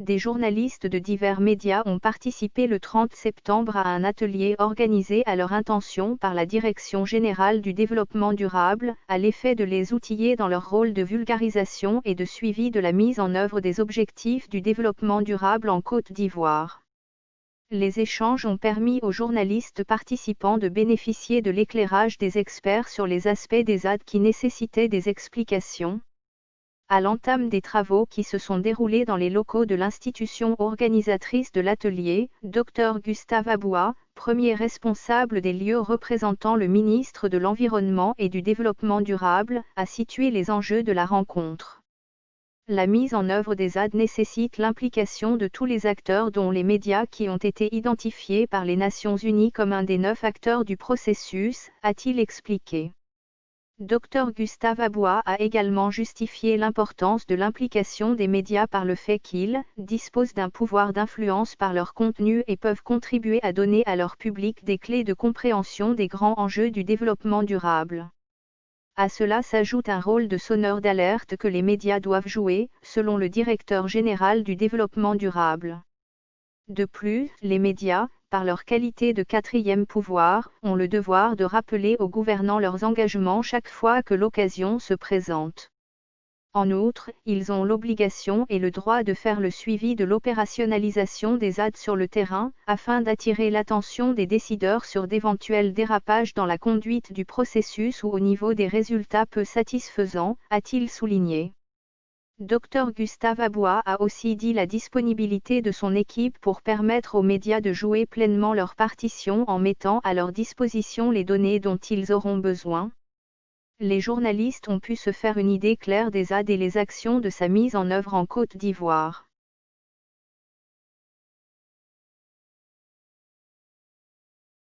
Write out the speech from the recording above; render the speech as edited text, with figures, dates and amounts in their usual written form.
Des journalistes de divers médias ont participé le 30 septembre à un atelier organisé à leur intention par la Direction générale du développement durable, à l'effet de les outiller dans leur rôle de vulgarisation et de suivi de la mise en œuvre des objectifs du développement durable en Côte d'Ivoire. Les échanges ont permis aux journalistes participants de bénéficier de l'éclairage des experts sur les aspects des ZAD qui nécessitaient des explications. À l'entame des travaux qui se sont déroulés dans les locaux de l'institution organisatrice de l'atelier, Dr Gustave Aboua, premier responsable des lieux représentant le ministre de l'Environnement et du Développement durable, a situé les enjeux de la rencontre. La mise en œuvre des ZAD nécessite l'implication de tous les acteurs dont les médias qui ont été identifiés par les Nations Unies comme un des 9 acteurs du processus, a-t-il expliqué. Dr Gustave Aboua a également justifié l'importance de l'implication des médias par le fait qu'ils disposent d'un pouvoir d'influence par leur contenu et peuvent contribuer à donner à leur public des clés de compréhension des grands enjeux du développement durable. À cela s'ajoute un rôle de sonneur d'alerte que les médias doivent jouer, selon le directeur général du développement durable. De plus, les médias, par leur qualité de quatrième pouvoir, ont le devoir de rappeler aux gouvernants leurs engagements chaque fois que l'occasion se présente. En outre, ils ont l'obligation et le droit de faire le suivi de l'opérationnalisation des ZAD sur le terrain, afin d'attirer l'attention des décideurs sur d'éventuels dérapages dans la conduite du processus ou au niveau des résultats peu satisfaisants, a-t-il souligné. Dr Gustave Aboua a aussi dit la disponibilité de son équipe pour permettre aux médias de jouer pleinement leur partition en mettant à leur disposition les données dont ils auront besoin. Les journalistes ont pu se faire une idée claire des ZAD et les actions de sa mise en œuvre en Côte d'Ivoire.